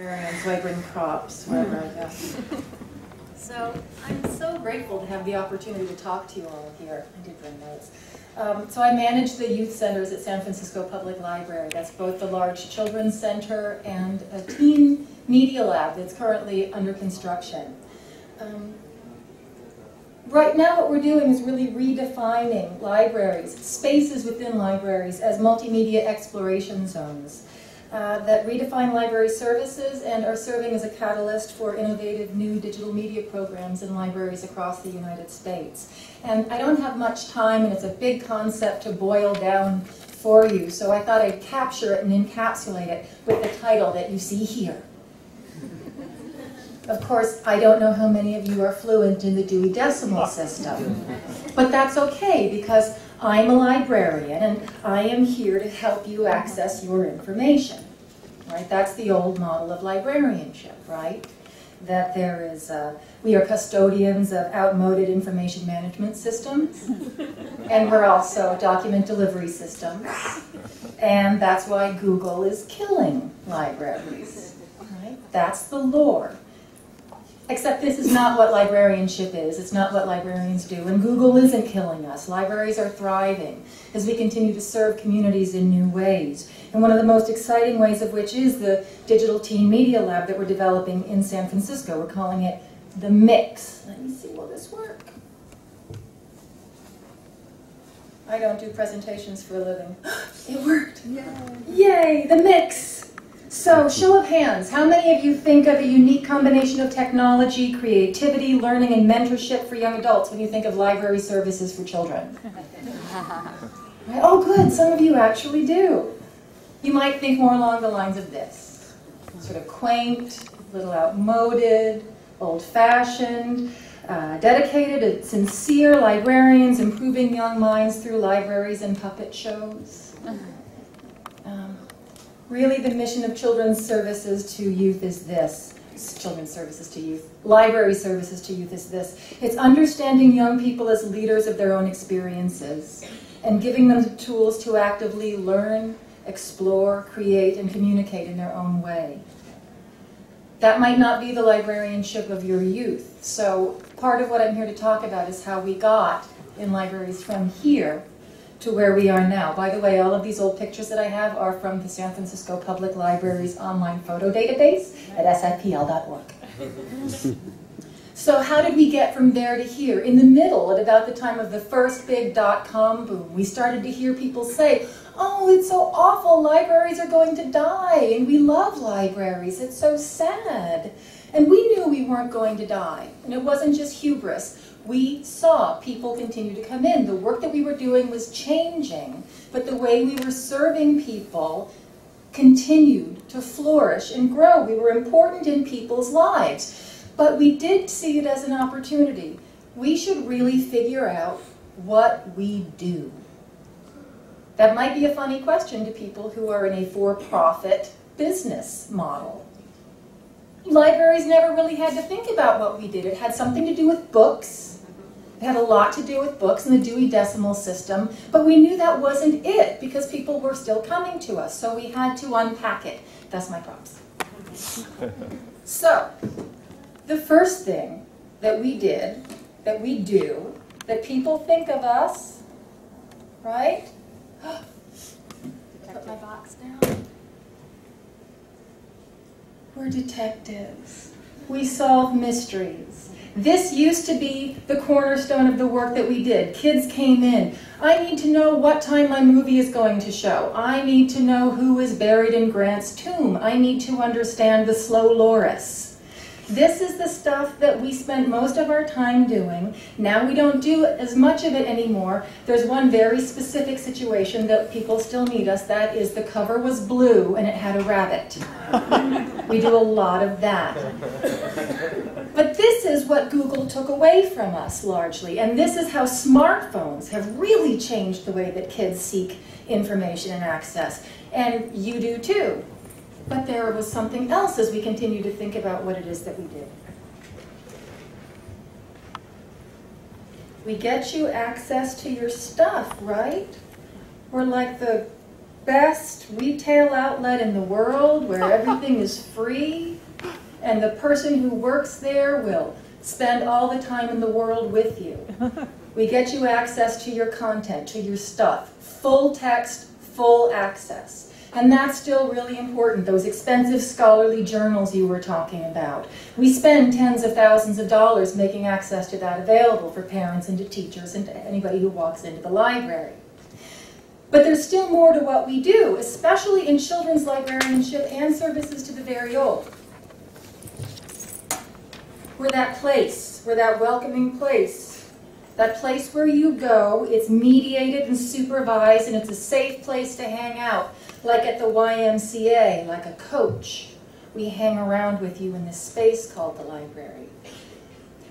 librarian, so I bring props wherever I go. So I'm so grateful to have the opportunity to talk to you all here. I did bring notes. So I manage the youth centers at San Francisco Public Library. That's both the large children's center and a teen media lab that's currently under construction. Right now what we're doing is really redefining libraries, spaces within libraries, as multimedia exploration zones that redefine library services and are serving as a catalyst for innovative new digital media programs in libraries across the United States. And I don't have much time, and it's a big concept to boil down for you, so I thought I'd capture it and encapsulate it with the title that you see here. Of course, I don't know how many of you are fluent in the Dewey Decimal System, but that's okay because I'm a librarian and I am here to help you access your information, right? That's the old model of librarianship, right? That there is, we are custodians of outmoded information management systems, and we're also document delivery systems, and that's why Google is killing libraries, right? That's the lore. Except this is not what librarianship is. It's not what librarians do. And Google isn't killing us. Libraries are thriving as we continue to serve communities in new ways. And one of the most exciting ways of which is the digital teen media lab that we're developing in San Francisco. We're calling it the Mix. Let me see, will this work? I don't do presentations for a living. It worked. Yay. Yay, the Mix. So, show of hands, how many of you think of a unique combination of technology, creativity, learning, and mentorship for young adults when you think of library services for children? Right? Oh, good, some of you actually do. You might think more along the lines of this. Sort of quaint, a little outmoded, old-fashioned, dedicated and sincere librarians improving young minds through libraries and puppet shows. Really, the mission of children's services to youth is this. Children's services to youth. Library services to youth is this. It's understanding young people as leaders of their own experiences and giving them the tools to actively learn, explore, create, and communicate in their own way. That might not be the librarianship of your youth. So part of what I'm here to talk about is how we got in libraries from here to where we are now. By the way, all of these old pictures that I have are from the San Francisco Public Library's online photo database at sfpl.org. So how did we get from there to here? In the middle, at about the time of the first big dot-com boom, we started to hear people say, oh, it's so awful, libraries are going to die, and we love libraries, it's so sad. And we knew we weren't going to die, and it wasn't just hubris. We saw people continue to come in. The work that we were doing was changing, but the way we were serving people continued to flourish and grow. We were important in people's lives, but we did see it as an opportunity. We should really figure out what we do. That might be a funny question to people who are in a for-profit business model. Libraries never really had to think about what we did. It had something to do with books. It had a lot to do with books and the Dewey Decimal System, but we knew that wasn't it because people were still coming to us, so we had to unpack it. That's my props. So, the first thing that we did, that we do, that people think of us, right? Put my box down. We're detectives. We solve mysteries. This used to be the cornerstone of the work that we did. Kids came in. I need to know what time my movie is going to show. I need to know who is buried in Grant's tomb. I need to understand the slow loris. This is the stuff that we spent most of our time doing. Now we don't do as much of it anymore. There's one very specific situation that people still need us. That is the cover was blue and it had a rabbit. We do a lot of that. But this is what Google took away from us largely. And this is how smartphones have really changed the way that kids seek information and access. And you do too. But there was something else as we continue to think about what it is that we did. We get you access to your stuff, right? We're like the best retail outlet in the world where everything is free, and the person who works there will spend all the time in the world with you. We get you access to your content, to your stuff, full text, full access. And that's still really important, those expensive scholarly journals you were talking about. We spend tens of thousands of dollars making access to that available for parents and to teachers and to anybody who walks into the library. But there's still more to what we do, especially in children's librarianship and services to the very old. We're that place, we're that welcoming place. That place where you go, it's mediated and supervised, and it's a safe place to hang out, like at the YMCA, like a coach. We hang around with you in this space called the library.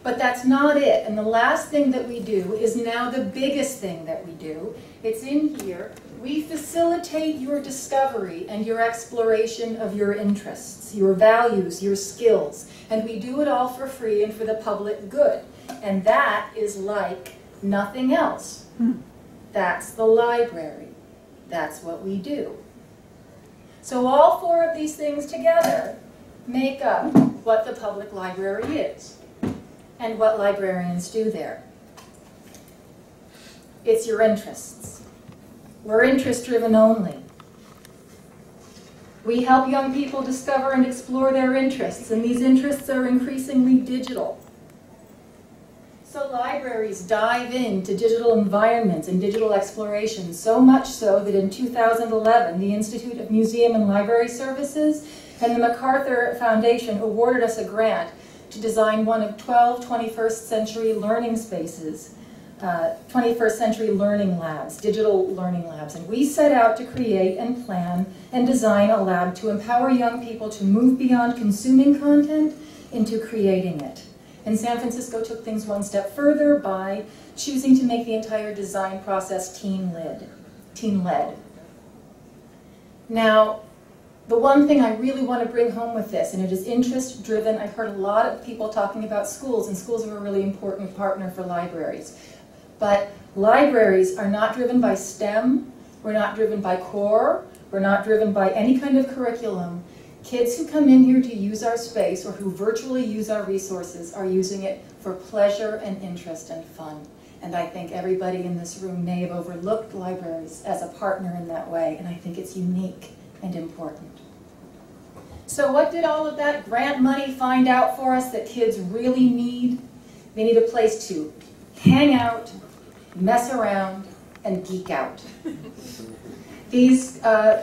But that's not it, and the last thing that we do is now the biggest thing that we do. It's in here. We facilitate your discovery and your exploration of your interests, your values, your skills, and we do it all for free and for the public good. And that is like nothing else. That's the library. That's what we do. So all four of these things together make up what the public library is and what librarians do there. It's your interests. We're interest-driven only. We help young people discover and explore their interests, and these interests are increasingly digital. So libraries dive into digital environments and digital exploration, so much so that in 2011, the Institute of Museum and Library Services and the MacArthur Foundation awarded us a grant to design one of 12 21st century learning spaces, 21st century learning labs, digital learning labs. And we set out to create and plan and design a lab to empower young people to move beyond consuming content into creating it. And San Francisco took things one step further by choosing to make the entire design process team-led. Now, the one thing I really want to bring home with this, and it is interest-driven. I've heard a lot of people talking about schools, and schools are a really important partner for libraries. But libraries are not driven by STEM, we're not driven by core, we're not driven by any kind of curriculum. Kids who come in here to use our space or who virtually use our resources are using it for pleasure and interest and fun. And I think everybody in this room may have overlooked libraries as a partner in that way, and I think it's unique and important. So what did all of that grant money find out for us that kids really need? They need a place to hang out, mess around, and geek out. These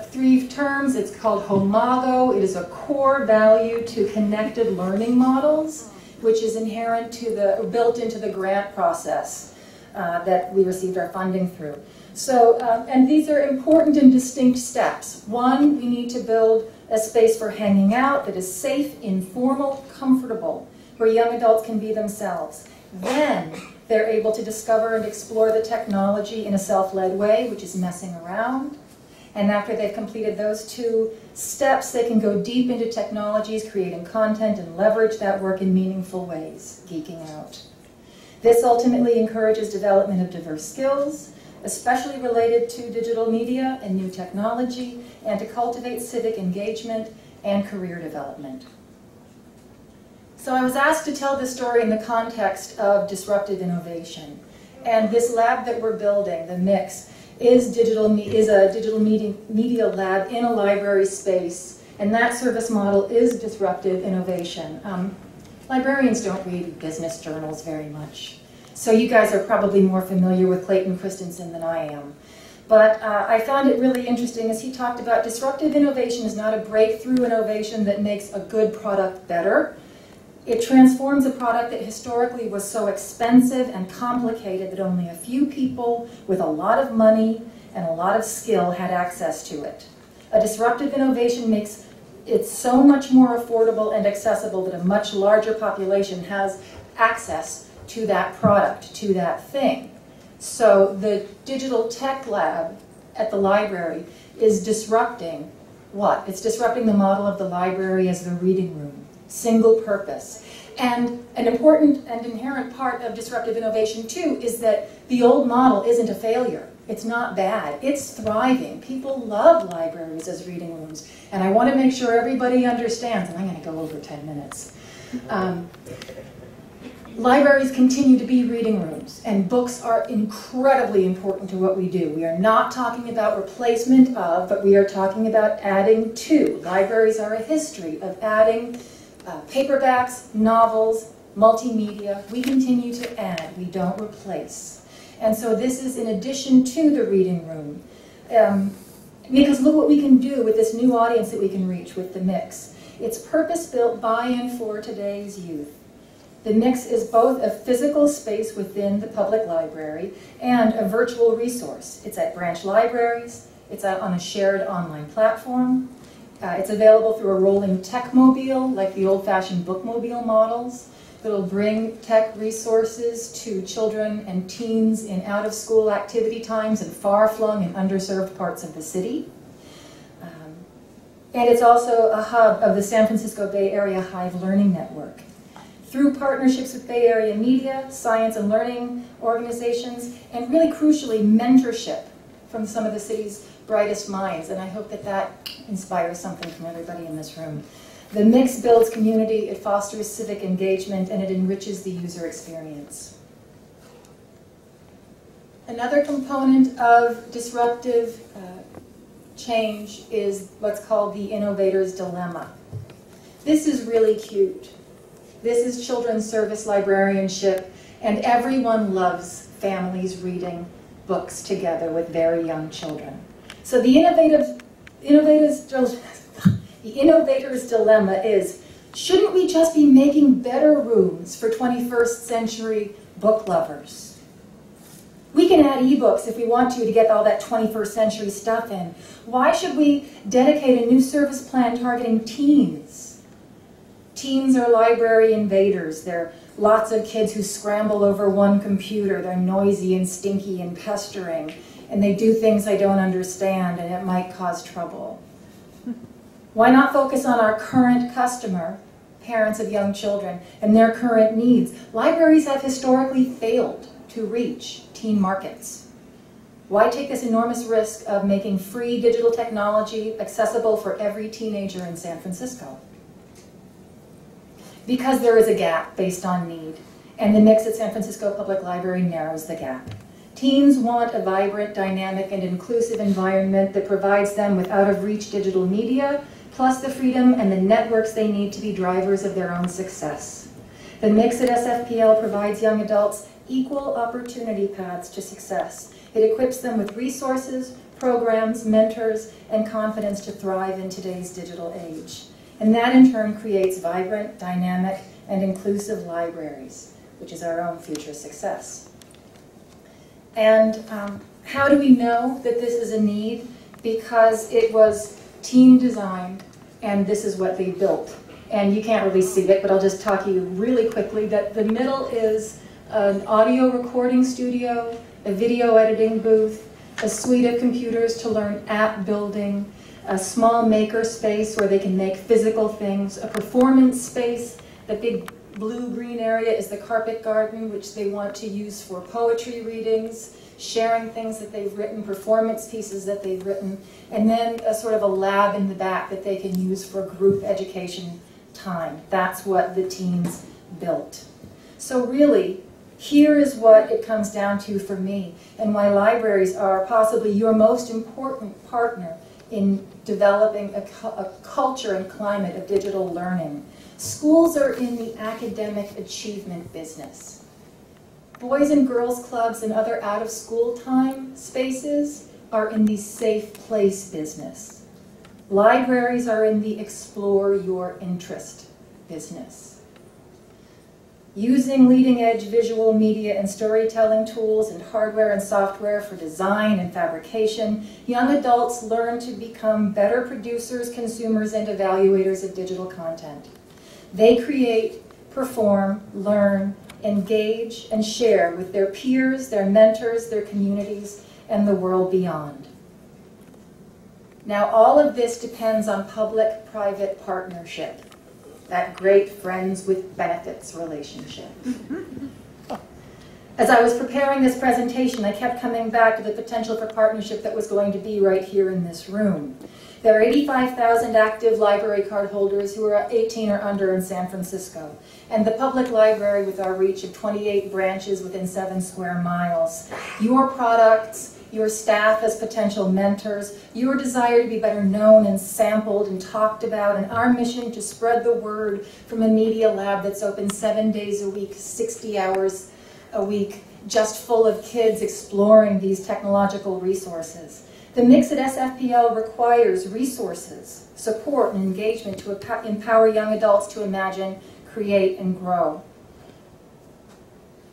three terms, it's called HOMAGO. It is a core value to connected learning models, which is inherent to the, built into the grant process that we received our funding through. So, and these are important and distinct steps. One, we need to build a space for hanging out that is safe, informal, comfortable, where young adults can be themselves. Then they're able to discover and explore the technology in a self-led way, which is messing around. And after they've completed those two steps, they can go deep into technologies, creating content, and leverage that work in meaningful ways, geeking out. This ultimately encourages development of diverse skills, especially related to digital media and new technology, and to cultivate civic engagement and career development. So I was asked to tell this story in the context of disruptive innovation. And this lab that we're building, the Mix, is a digital media lab in a library space, and that service model is disruptive innovation. Librarians don't read business journals very much, so you guys are probably more familiar with Clayton Christensen than I am. But I found it really interesting as he talked about disruptive innovation is not a breakthrough innovation that makes a good product better. It transforms a product that historically was so expensive and complicated that only a few people with a lot of money and a lot of skill had access to it. A disruptive innovation makes it so much more affordable and accessible that a much larger population has access to that product, to that thing. So the digital tech lab at the library is disrupting what? It's disrupting the model of the library as the reading room. Single purpose. And an important and inherent part of disruptive innovation, too, is that the old model isn't a failure. It's not bad. It's thriving. People love libraries as reading rooms. And I want to make sure everybody understands, and I'm going to go over 10 minutes. Libraries continue to be reading rooms, and books are incredibly important to what we do. We are not talking about replacement of, but we are talking about adding to. Libraries are a history of adding paperbacks, novels, multimedia. We continue to add, we don't replace. And so this is in addition to the reading room. Because look what we can do with this new audience that we can reach with the Mix. It's purpose-built by and for today's youth. The Mix is both a physical space within the public library and a virtual resource. It's at branch libraries, it's on a shared online platform, it's available through a rolling tech mobile, like the old-fashioned bookmobile models, that'll bring tech resources to children and teens in out-of-school activity times in far-flung and underserved parts of the city. And it's also a hub of the San Francisco Bay Area Hive Learning Network. Through partnerships with Bay Area media, science and learning organizations, and really crucially, mentorship from some of the city's brightest minds. And I hope that that inspires something from everybody in this room. The Mix builds community, it fosters civic engagement, and it enriches the user experience. Another component of disruptive change is what's called the innovator's dilemma. This is really cute. This is children's service librarianship, and everyone loves families reading books together with very young children. So the innovator's dilemma is, shouldn't we just be making better rooms for 21st century book lovers? We can add ebooks if we want to get all that 21st century stuff in. Why should we dedicate a new service plan targeting teens? Teens are library invaders. They're lots of kids who scramble over one computer. They're noisy and stinky and pestering, and they do things I don't understand, and it might cause trouble. Why not focus on our current customer, parents of young children, and their current needs? Libraries have historically failed to reach teen markets. Why take this enormous risk of making free digital technology accessible for every teenager in San Francisco? Because there is a gap based on need, and the Mix at San Francisco Public Library narrows the gap. Teens want a vibrant, dynamic, and inclusive environment that provides them with out-of-reach digital media, plus the freedom and the networks they need to be drivers of their own success. The Mix at SFPL provides young adults equal opportunity paths to success. It equips them with resources, programs, mentors, and confidence to thrive in today's digital age. And that in turn creates vibrant, dynamic, and inclusive libraries, which is our own future success. And how do we know that this is a need? Because it was team designed, and this is what they built. And you can't really see it, but I'll just talk to you really quickly that the middle is an audio recording studio, a video editing booth, a suite of computers to learn app building, a small maker space where they can make physical things, a performance space. The big blue-green area is the carpet garden, which they want to use for poetry readings, sharing things that they've written, performance pieces that they've written, and then a sort of a lab in the back that they can use for group education time. That's what the teams built. So really, here is what it comes down to for me, and why libraries are possibly your most important partner in developing a culture and climate of digital learning. Schools are in the academic achievement business. Boys and girls clubs and other out-of-school time spaces are in the safe place business. Libraries are in the explore your interest business. Using leading-edge visual media and storytelling tools and hardware and software for design and fabrication, young adults learn to become better producers, consumers, and evaluators of digital content. They create, perform, learn, engage, and share with their peers, their mentors, their communities, and the world beyond. Now, all of this depends on public-private partnership. That great friends with benefits relationship. As I was preparing this presentation, I kept coming back to the potential for partnership that was going to be right here in this room. There are 85,000 active library card holders who are 18 or under in San Francisco, and the public library with our reach of 28 branches within 7 square miles. Your products, your staff as potential mentors, your desire to be better known and sampled and talked about, and our mission to spread the word from a media lab that's open 7 days a week, 60 hours a week, just full of kids exploring these technological resources. The mix at SFPL requires resources, support, and engagement to empower young adults to imagine, create, and grow.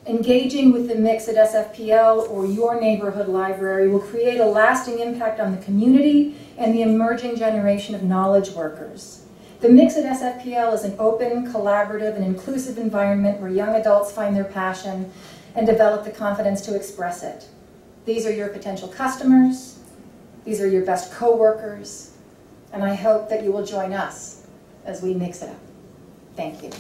Engaging with the mix at SFPL or your neighborhood library will create a lasting impact on the community and the emerging generation of knowledge workers. The mix at SFPL is an open, collaborative, and inclusive environment where young adults find their passion and develop the confidence to express it. These are your potential customers. These are your best co-workers, and I hope that you will join us as we mix it up. Thank you.